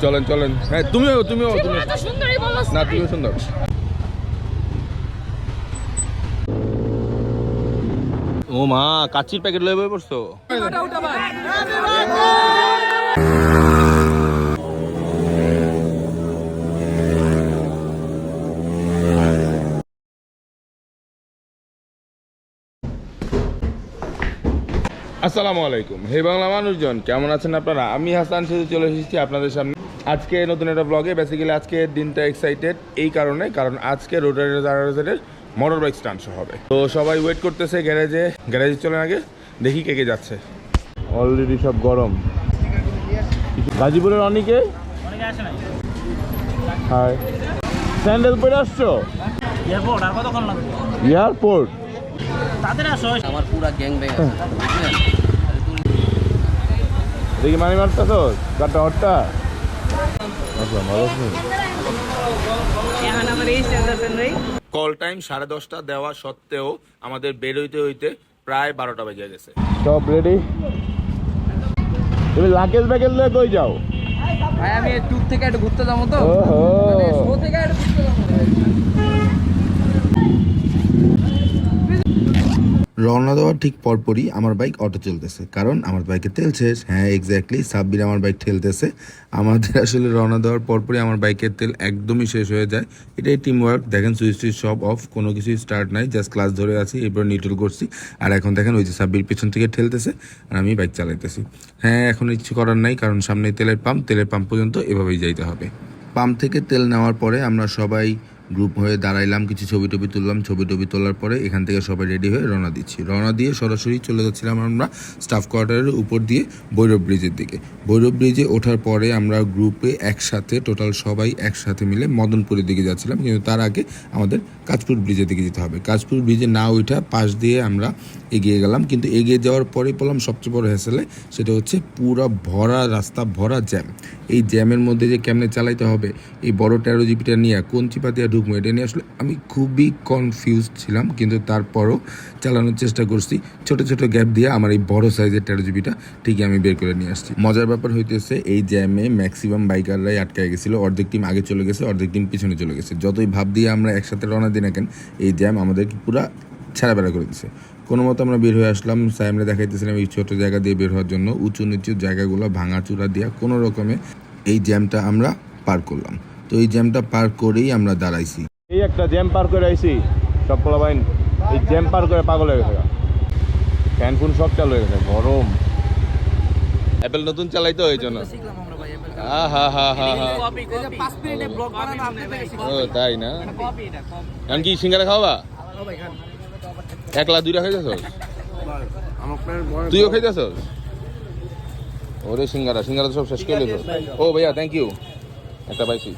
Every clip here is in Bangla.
চলেন চলেন। হ্যাঁ তুমিও না, তুমিও সুন্দর। ও মা, কাচির প্যাকেট লয়ে বই পড়ছো? আসসালামু আলাইকুম, হে বাংলা মানুষজন, কেমন আছেন আপনারা? আমি হাসান সেতু চলে এসেছি আপনাদের সামনে আজকে নতুন একটা ব্লগে। বেসিক্যালি আজকে দিনটা এক্সাইটেড এই কারণে, কারণ আজকে রোটারের মোটর বাইক স্টান্ট শো হবে। তো সবাই ওয়েট করতেছে গ্যারেজে চলেন আগে দেখি কে কে যাচ্ছে। অলরেডি সব গরম। গাজীপুরের অনেকে হাই স্যান্ডেল পরে আসছো? এয়ারপোর্ট আমার পুরা গ্যাং ব্যাং আছে। দেখি মানি মারতেছ কাটা হট্টা। কল টাইম 10:30 দেওয়া সত্ত্বেও আমাদের বের হইতে প্রায় 12টা বেজে গেছে। সব রেডি? তুমি লাগেজ ব্যাগেজ লয়ে কই যাও? ভাই আমি ট্যুর থেকে একটু ঘুরতে যাবো তো, ওহো মানে শো থেকে একটু ঘুরতে যাবো। রওনা দেওয়ার ঠিক পরপরই আমার বাইক অটো চলতেছে, কারণ আমার বাইকে তেল শেষ। হ্যাঁ এক্স্যাক্টলি, সাব্বির আমার বাইক ঠেলতেছে। আমাদের আসলে রওনা দেওয়ার পরপরই আমার বাইকের তেল একদমই শেষ হয়ে যায়। এটাই টিম ওয়ার্ক। দেখেন সুইচ সব অফ, কোনো কিছুই স্টার্ট নাই, জাস্ট ক্লাস ধরে আছি, এরপর নিউট্রাল করছি। আর এখন দেখেন ওই যে সাব্বির পেছন থেকে ঠেলতেছে আর আমি বাইক চালাইতেছি। হ্যাঁ এখন কিছু করার নাই, কারণ সামনেই তেলের পাম্প পর্যন্ত এভাবেই যাইতে হবে। পাম্প থেকে তেল নেওয়ার পরে আমরা সবাই গ্রুপ হয়ে দাঁড়াইলাম, কিছু ছবি তুললাম। ছবি তোলার পরে এখান থেকে সবাই রেডি হয়ে রওনা দিচ্ছি। রওনা দিয়ে সরাসরি চলে যাচ্ছিলাম আমরা স্টাফ কোয়ার্টারের উপর দিয়ে ভৈরব ব্রিজের দিকে। ভৈরব ব্রিজে ওঠার পরে আমরা গ্রুপে একসাথে টোটাল সবাই একসাথে মিলে মদনপুরের দিকে যাচ্ছিলাম, কিন্তু তার আগে আমাদের কাঁচপুর ব্রিজের দিকে যেতে হবে। কাঁচপুর ব্রিজে না ওঠা পাশ দিয়ে আমরা এগিয়ে গেলাম, কিন্তু এগিয়ে যাওয়ার পরেই পেলাম সবচেয়ে বড় হ্যাসেলে, সেটা হচ্ছে পুরো ভরা রাস্তা, ভরা জ্যাম। এই জ্যামের মধ্যে যে কেমনে চালাইতে হবে, এই বড় 13 জিপিটা নিয়ে কোন চিপা দিয়ে ঢুকবো, এটা নিয়ে আসলে আমি খুবই কনফিউজ ছিলাম, কিন্তু তারপরও চালানোর চেষ্টা করছি। ছোট গ্যাপ দিয়ে আমার এই বড় সাইজের 13 জিপিটা ঠিকই আমি বের করে নিয়ে আসছি। মজার ব্যাপার হইতেছে এই জ্যামে ম্যাক্সিমাম বাইকাররাই আটকায় গেছিলো। অর্ধেক টিম আগে চলে গেছে, অর্ধেক টিম পিছনে চলে গেছে। যতই ভাব দিয়ে আমরা একসাথে রওনা দিই না কেন, এই জ্যাম আমাদেরকে পুরো ছেঁড়া বেড়া করে দিচ্ছে। কোনো মতো আমরা বের হয়ে আসলাম। সাইমরে দেখাইতেছিলাম এই ছোটো জায়গা দিয়ে বের হওয়ার জন্য। উঁচু নিচু জায়গাগুলো ভাঙাচুরা দিয়া কোনো রকমে এই জ্যামটা আমরা পার করলাম। তো এই জ্যামটা পার করেই আমরা দাঁড়াইছি। এই একটা জ্যাম পার করে আইছি, সব পোলাপাইন এই জ্যাম পার করে পাগল হয়ে গেছে। ফ্যান ফুন সব চালু হয়ে গেছে, গরম। অ্যাপেল নতুন চালাইতো এই জন্য। ও তাই না? এখন কি সিঙ্গারা খাওয়া? একলা দুইটা খাইতেছ? তুইও খাইতেছ? ওরে সিঙ্গারা তো সব শেষ করে দিল। ও ভাইয়া থ্যাংক ইউ, একটা পাইছি।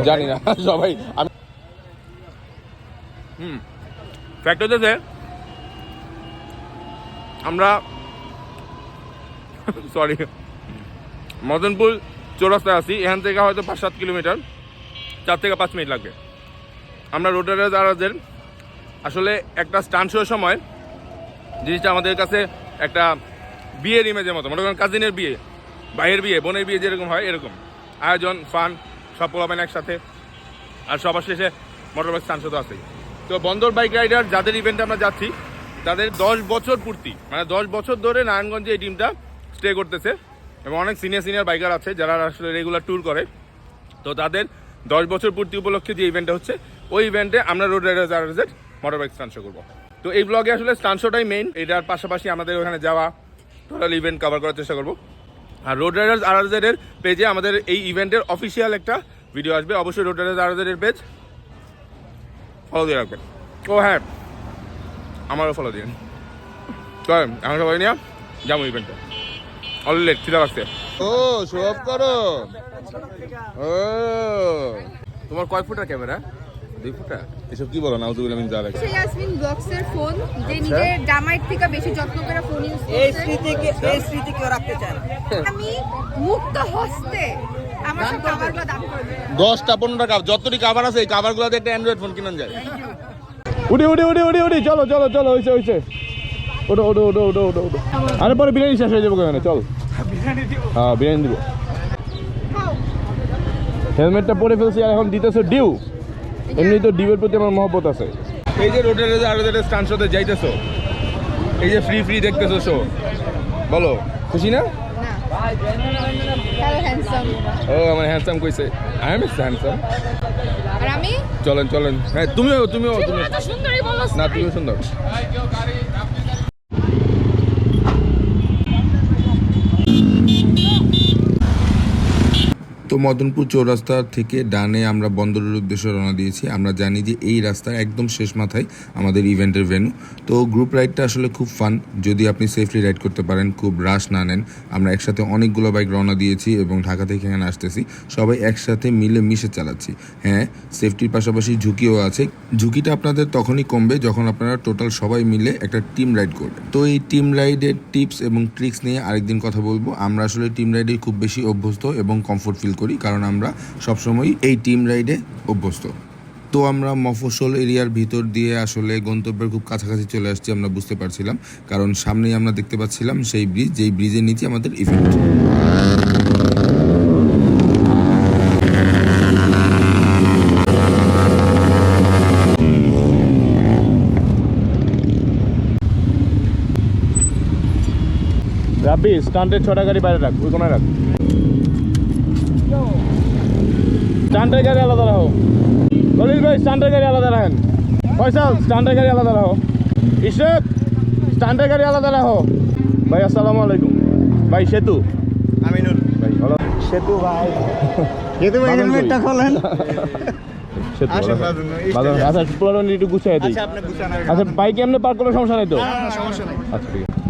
জানি না সবাই। আমি ফ্যাক্ট হচ্ছে আমরা সরি মদনপুর চৌরাস্তায় আছি। এখান থেকে হয়তো 5-7 কিলোমিটার, 4 থেকে 5 মিনিট লাগবে। আমরা রোটারের আসলে একটা স্টান্ট শোর সময় জিনিসটা আমাদের কাছে একটা বিয়ের ইমেজের মতো, মনে করেন কাজিনের বিয়ে, ভাইয়ের বিয়ে, বোনের বিয়ে যেরকম হয় এরকম আয়োজন, ফান, সব পোলাবেন একসাথে। আর সবার শেষে মোটর বাইক স্টান্ট শো তো আছেই। তো বন্দর বাইক রাইডার যাদের ইভেন্টে আমরা যাচ্ছি, তাদের 10 বছর পূর্তি, মানে 10 বছর ধরে নারায়ণগঞ্জে এই টিমটা স্টে করতেছে, এবং অনেক সিনিয়র বাইকার আছে যারা আসলে রেগুলার ট্যুর করে। তো তাদের 10 বছর পূর্তি উপলক্ষে যে ইভেন্টটা হচ্ছে, ওই ইভেন্টে আমরা road riders motor bike stunt show করবো। তো এই ব্লগে আসলে স্টান্ট শোটাই মেইন, এটার পাশাপাশি আমাদের ওখানে যাওয়া টোটাল ইভেন্ট কভার করার চেষ্টা করবো। আর রোড রাইডার্স RRZ এর পেজে আমাদের এই ইভেন্টের অফিসিয়াল একটা ভিডিও আসবে, অবশ্যই রোড রাইডার্স RRZ এর পেজ ফলো দিয়ে রাখবেন। ও হ্যাঁ, আমারও ফলো দিন। তো এখন সবাই নিয়ে যাবো ইভেন্টটা। অলরেডি খিদা লাগছে। ও শো অফ করো। ও তোমার কয় ফুটের ক্যামেরা? 2 ফুটা? এসব কি বলো? নাউজুবিল্লাহ মিন যালিক। সেই ইয়াসমিন ব্লগসের ফোন, যে নিজের জামাইয়ের থেকে বেশি যত্ন করে ফোন ইউজ করছে। এই স্মৃতি কেউ রাখতে চায় না। আমি মুক্ত হস্তে আমার সব কভারগুলো দান করে দেব। 10টা 15টা কাভার, যতটি কাভার আছে এই কাভারগুলোতে একটা অ্যান্ড্রয়েড ফোন কিনেন যায়। উড়ি চলো হইছে। ওটো ওটো ওটো ওটো ওটো ওটো আরে পরে বিরিয়ানি শেষ হয়ে যাবো কেন চল হ্যাঁ বিরিয়ানি দিব হেলমেটটা পরে ফেলছি আর এখন দিতেছে ডিউ এমনি তো ডিউয়ের প্রতি আমার মহব্বত আছে এই যে রোডের আরো যেটা স্টান শোতে যাইতেছো এই যে ফ্রি ফ্রি দেখতেছো শো বলো খুশি না হ্যালো হ্যান্ডসাম ও আমার হ্যান্ডসাম কইছে আই এম হ্যান্ডসাম আর আমি চলেন চলেন হ্যাঁ তুমিও তুমি তো সুন্দরই বলছ না তুমিও সুন্দর তো মদনপুর চৌরাস্তা থেকে ডানে আমরা বন্দরের উদ্দেশ্যে রওনা দিয়েছি। আমরা জানি যে এই রাস্তার একদম শেষ মাথায় আমাদের ইভেন্টের ভেন্যু। তো গ্রুপ রাইডটা আসলে খুব ফান যদি আপনি সেফলি রাইড করতে পারেন, খুব রাশ না নেন। আমরা একসাথে অনেকগুলো বাইক রওনা দিয়েছি এবং ঢাকা থেকে এখানে আসতেছি, সবাই একসাথে মিলে মিশে চালাচ্ছি। হ্যাঁ, সেফটির পাশাপাশি ঝুঁকিও আছে। ঝুঁকিটা আপনাদের তখনই কমবে যখন আপনারা টোটাল সবাই মিলে একটা টিম রাইড করবেন। তো এই টিম রাইডের টিপস এবং ট্রিক্স নিয়ে আরেকদিন কথা বলবো। আমরা আসলে টিম রাইডে খুব বেশি অভ্যস্ত এবং কমফোর্ট ফিল করি, কারণ আমরা সবসময় এই টিম রাইডে অভ্যস্ত। তো আমরা মফস্বল এরিয়ার ভিতর দিয়ে আসলে গন্তব্যের খুব কাছাকাছি চলে আসছি, আমরা বুঝতে পারছিলাম, কারণ সামনেই আমরা দেখতে পাচ্ছিলাম সেই ব্রিজ, যেই ব্রিজের নিচে আমাদের ইভেন্ট। রাব্বি স্টান্টের 6টা গাড়ি বাইরে রাখ, ওই কোনায় রাখ। স্টান্টের গাড়ি আলাদা রাখো। খলিল ভাই স্টান্টের গাড়ি আলাদা রাখেন। ফয়সাল স্টান্টের গাড়ি আলাদা রাখো। ইশরাক স্টান্টের গাড়ি আলাদা রাখো। ভাই আসসালামু আলাইকুম। ভাই সেতু আমিনুল ভাই ভালো। সেতু ভাই সেতু ভাই হেলমেটটা খোলেন। সেতু আসেন, ভালো। আসেন, ভালো। আচ্ছা পুরো একটু গুছিয়ে দিই। আচ্ছা আপনি গুছান। আচ্ছা বাইক এমনি পার্ক করার সমস্যা নাই তো? সমস্যা নাই। আচ্ছা ঠিক আছে।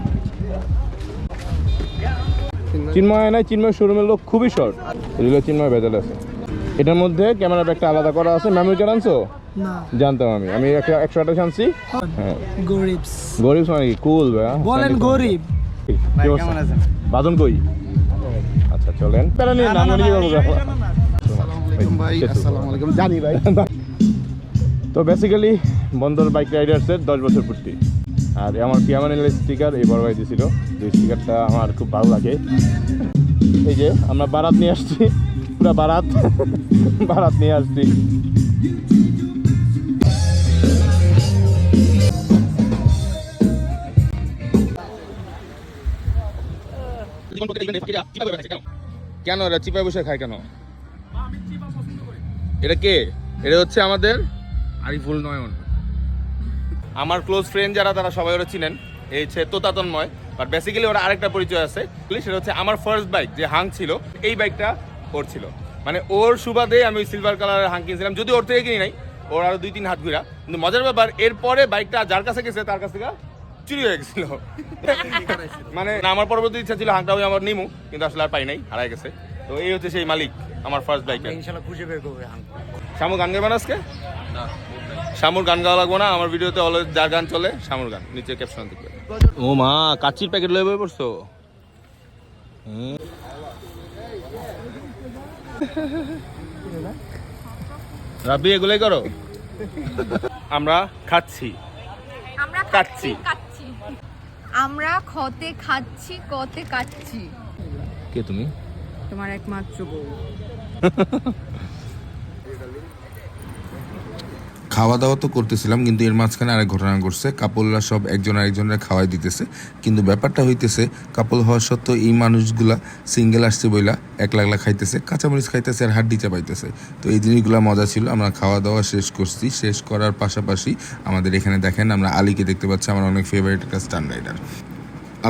চিন্ময় নাই, চিন্ময় শোরুমের লোক খুবই শর্ট। এগুলো চিন্ময় ভেজাল আছে। এটার মধ্যে ক্যামেরা ব্যাগটা আলাদা করা আছে। মেমোরি কার্ড আনছো? না জানতাম আমি একটা 100 আনছি। হ্যাঁ গরিবস গরিব মানে কি কুল ভাইয়া বলেন গরিব ভাই কেমন আছেন? বাদন কই? আচ্ছা চলেন প্যারা নিয়ে নাম নিয়ে করবো। ভাই আসসালামু আলাইকুম। জানি ভাই। তো বেসিক্যালি বন্দর বাইক রাইডার্সের 10 বছর পূর্তি, আর আমার পিয়ামানিলের স্টিকার এই বড় ভাই দিয়েছিল। যে স্টিকারটা আমার খুব ভালো লাগে। এই যে আমরা বারাত নিয়ে আসছি, পুরা বারাত বারাত নিয়ে আসছি। কেন এরা চিপায় বসে খায় কেন? এটা কে? এটা হচ্ছে আমাদের আরিফুল নয়ন। আমার ক্লোজ ফ্রেন্ড যারা তারা সবাই ওরা চিনেন। এই হচ্ছে তোতাতন্ময়, বাট বেসিক্যালি ওরা আরেকটা পরিচয় আছে। সেটা হচ্ছে আমার ফার্স্ট বাইক যে হাং ছিল, এই বাইকটা ওর ছিল। মানে ওর সুবাদে আমি ওই সিলভার কালারের হাং কিনছিলাম, যদি ওর থেকে কিনি নাই, ওর আরো 2-3 হাত ঘুরা। কিন্তু মজার ব্যাপার, এরপরে বাইকটা যার কাছে গেছে তার কাছ থেকে চুরি হয়ে গেছিল। মানে আমার পরবর্তী ইচ্ছা ছিল হাংটা ওই আমার নিমু, কিন্তু আসলে আর পাই নাই, হারাই গেছে। তো এই হচ্ছে সেই মালিক আমার ফার্স্ট বাইক। ইনশাআল্লাহ খুঁজে বের করবে। শামু গান গাইবেন আজকে? শামুর গান গাওয়া লাগবো না, আমার ভিডিওতে অলওয়েজ যার গান চলে শামুর গান, নিচে ক্যাপশন দেখবে। ও মা কাচ্চির প্যাকেট লয়ে বই পড়ছো? রাব্বি এগুলাই করো। আমরা খাচ্ছি, আমরা কাচ্চি। কাচ্ছি আমরা খতে খাচ্ছি, কতে কাচ্ছি। কে তুমি? তোমার একমাত্র বউ। খাওয়া দাওয়া তো করতেছিলাম, কিন্তু এর মাঝখানে আরেক ঘটনা ঘটছে। কাপলরা সব একজন আরেকজনের খাওয়াই দিতেছে, কিন্তু ব্যাপারটা হইতেছে কাপল হওয়ার সত্ত্বেও এই মানুষগুলা সিঙ্গেল আসছে বইলা একলা খাইতেছে, কাঁচামরিচ খাইতেছে আর হাড্ডি চাপাইতেছে। তো এই জিনিসগুলো মজা ছিল। আমরা খাওয়া দাওয়া শেষ করছি, শেষ করার পাশাপাশি আমাদের এখানে দেখেন আমরা আলীকে দেখতে পাচ্ছি, আমার অনেক ফেভারিট একটা স্টান রাইডার।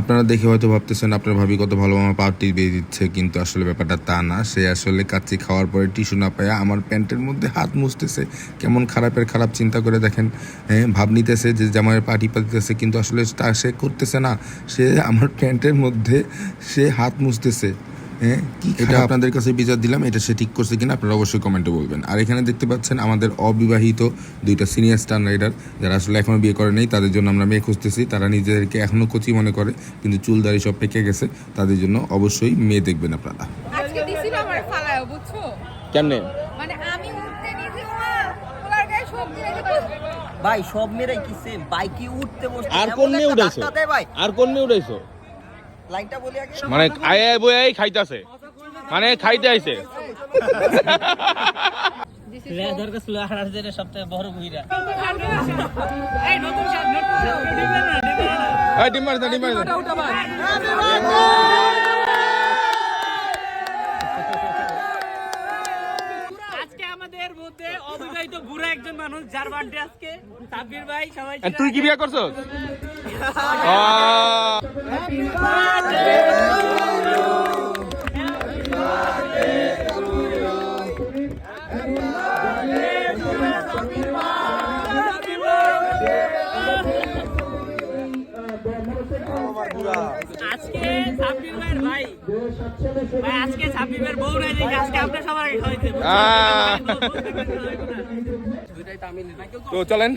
আপনারা দেখে হয়তো ভাবতেছেন আপনার ভাবি কত ভালো আমার পার্টি দিয়ে দিচ্ছে, কিন্তু আসলে ব্যাপারটা তা না। সে আসলে কাচ্চি খাওয়ার পরে টিস্যু না পায়া আমার প্যান্টের মধ্যে হাত মুছতেছে। কেমন খারাপের খারাপ চিন্তা করে দেখেন। হ্যাঁ, ভাব নিতেছে যে জামাইয়ের পার্টি পাতিতেছে, কিন্তু আসলে তা সে করতেছে না। সে আমার প্যান্টের মধ্যে সে হাত মুছতেছে। হ্যাঁ, কি এটা আপনাদের কাছে বিচার দিলাম, এটা সে ঠিক করছে কিনা আপনারা অবশ্যই কমেন্টে বলবেন। আর এখানে দেখতে পাচ্ছেন আমাদের অবিবাহিত 2টা সিনিয়র স্টান রাইডার, যারা আসলে এখনো বিয়ে করে নেই। তাদের জন্য আমরা মেয়ে খুঁজতেছি। তারা নিজেদেরকে এখনো কচি মনে করে, কিন্তু চুল দাড়ি সব পেকে গেছে। তাদের জন্য অবশ্যই মেয়ে দেখবেন আপনারা। আজকে দিছিল আমার ফালায়, বুঝছো? কেমনে? মানে আমি উঠতে নিয়েছি, ওলার গায়ে সবজি রেখে ভাই সব মেয়েরাই কি সেম বাইকে উঠতে বসতে আর কোন মেয়ে উঠাইছো ভাই আর কোন মেয়ে উঠাইছো লাইনটা বলি আগে মানে আয় বই খাইতাছে মানে খাইতে আইছে লেদার কে সুলা হারাজের সবচেয়ে বড় বইরা এই ডিমার দা আজকে আমাদের মধ্যে অবিবাহিত বুড়া একজন মানুষ যার বার্থডে আজকে সাব্বির ভাই সবাই তুই কি বিয়ে করছস আজকে সাব্বির ভাইয়ের ভাই আজকে সাব্বির ভাইয়ের বউ নাই দেখে আজকে আমরা সবার আগে খাওয়াইছে তো চলেন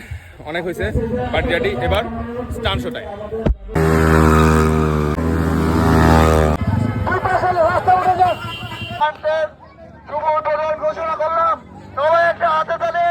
অনেক হয়েছে পার্টি এবার স্টান শোটাই ঘোষণা করলাম সবাই একটা হাতে তালে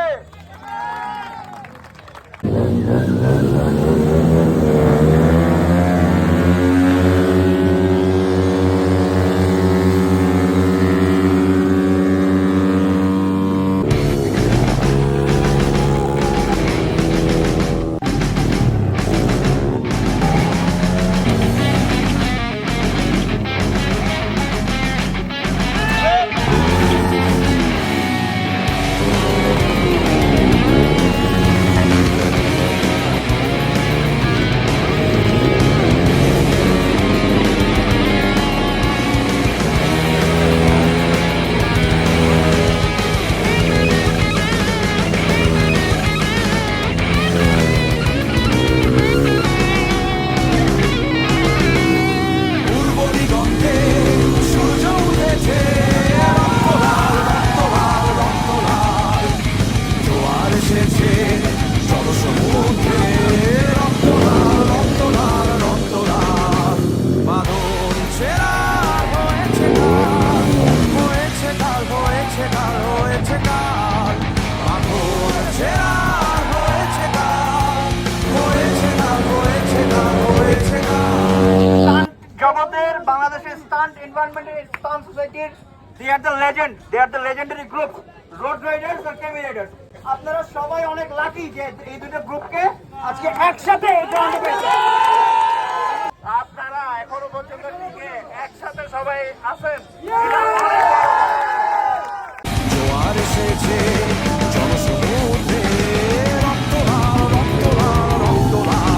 জগতের বাংলাদেশের স্টান্ট এনভায়রনমেন্টের স্টান্ট সোসাইটির they are the legendary group road riders আর কেমি রাইডার্স আপনারা সবাই অনেক লাকি যে এই দুটো গ্রুপকে আজকে একসাথে এই গ্রাউন্ডে পেয়েছে আপনারা এখনো পর্যন্ত টিকে একসাথে সবাই আছেন জোয়ার এসেছে জনসমুদ্রে রক্তলাল রক্তলাল রক্তলাল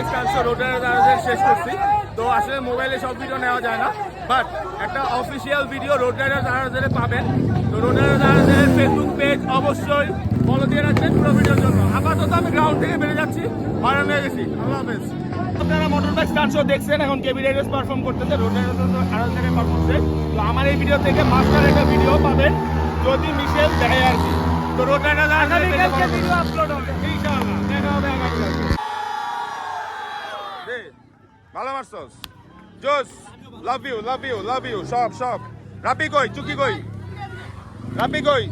বাইক স্টান্ট শো রোড রাইডারদের শেষ করছি। তো আসলে মোবাইলে সব ভিডিও নেওয়া যায় না, বাট একটা অফিসিয়াল ভিডিও রোড রাইডারদের পাবেন। তো রোড রাইডারদের ফেসবুক পেজ অবশ্যই ফলো দিয়ে রাখবেন পুরো ভিডিওর জন্য। আপাতত আমি গ্রাউন্ড থেকে বেরিয়ে যাচ্ছি, হয়রান হয়ে গেছি। আল্লাহ হাফেজ। আপনারা মোটর বাইক স্টান্ট শো দেখছেন, এখন কেবি রাইডার্স পারফর্ম করতেছে, রোড রাইডার্স পারফর্ম করছে। তো আমার এই ভিডিও থেকে মাস্টার একটা ভিডিও পাবেন যদি মিশেল দেয় আর কি। তো রোড রাইডার্স ভিডিও আপলোড হবে ইনশাআল্লাহ, দেখা হবে আগামীকালকে। ভালো মারছস, জোস, love you love you love you. সব সব রাপি কই, চুকি কই, রাপি কই,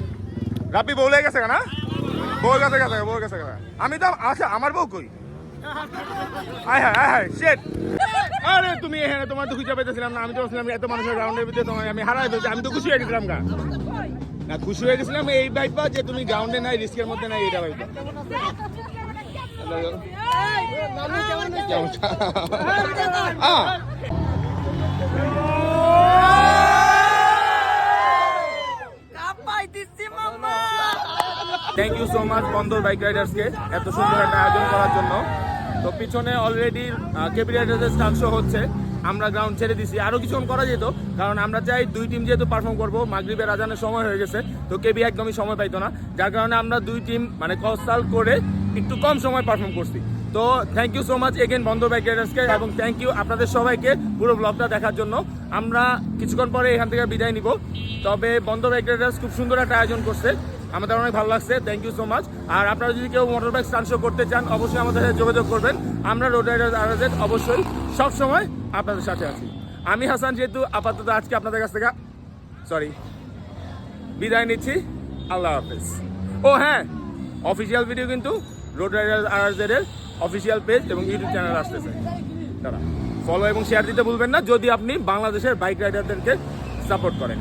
রাপি বউ লেগে গেছে না? বউ গেছে গেছে বউ গেছে গেছে। আমি তো আচ্ছা আমার বউ কই? আয় হায় আয় হায় শিট। আরে তুমি এখানে তোমার তো খুঁজে পেতেছিলাম না, আমি তো বলছিলাম এত মানুষের রাউন্ডের ভিতরে তোমার আমি হারাই ফেলছি। আমি তো খুশি হয়ে গেছিলাম গা, না খুশি হয়ে গেছিলাম এই ভাইবা যে তুমি গ্রাউন্ডে নাই, রিস্কের মধ্যে নাই, এটা ভাইবা। Thank you so much Bandar bike রাইডার্সকে এত সুন্দর একটা আয়োজন করার জন্য। তো পিছনে অলরেডি কেবি রাইডার্সের স্টান্ট শো হচ্ছে, আমরা গ্রাউন্ড ছেড়ে দিছি। আরও কিছুক্ষণ করা যেত, কারণ আমরা চাই দুই টিম যেহেতু পারফর্ম করবো, মাগরিবের আজানের সময় হয়ে গেছে, তো কেবি একদমই সময় পাইতো না, যার কারণে আমরা দুই টিম মানে কনসাল্ট করে একটু কম সময় পারফর্ম করছি। তো thank you so much again Bandar bike রাইডার্সকে, এবং থ্যাংক ইউ আপনাদের সবাইকে পুরো ব্লগটা দেখার জন্য। আমরা কিছুক্ষণ পরে এখান থেকে বিদায় নিব, তবে বন্দর বাইক রাইডার্স খুব সুন্দর একটা আয়োজন করছে, আমাদের অনেক ভালো লাগছে। Thank you so much. আর আপনারা যদি কেউ মোটর বাইক স্টান্ট শো করতে চান অবশ্যই আমাদের সাথে যোগাযোগ করবেন। আমরা রোড রাইডার্স অবশ্যই সবসময় আপনাদের সাথে আছি। আমি হাসান যেহেতু আপাতত আজকে আপনাদের কাছ থেকে বিদায় নিচ্ছি, আল্লাহ হাফেজ। ও হ্যাঁ, অফিসিয়াল ভিডিও কিন্তু রোড রাইডার্স এর অফিসিয়াল পেজ এবং ইউটিউব চ্যানেল আসতেছে, তারা ফলো এবং শেয়ার দিতে ভুলবেন না যদি আপনি বাংলাদেশের বাইক রাইডারদেরকে সাপোর্ট করেন।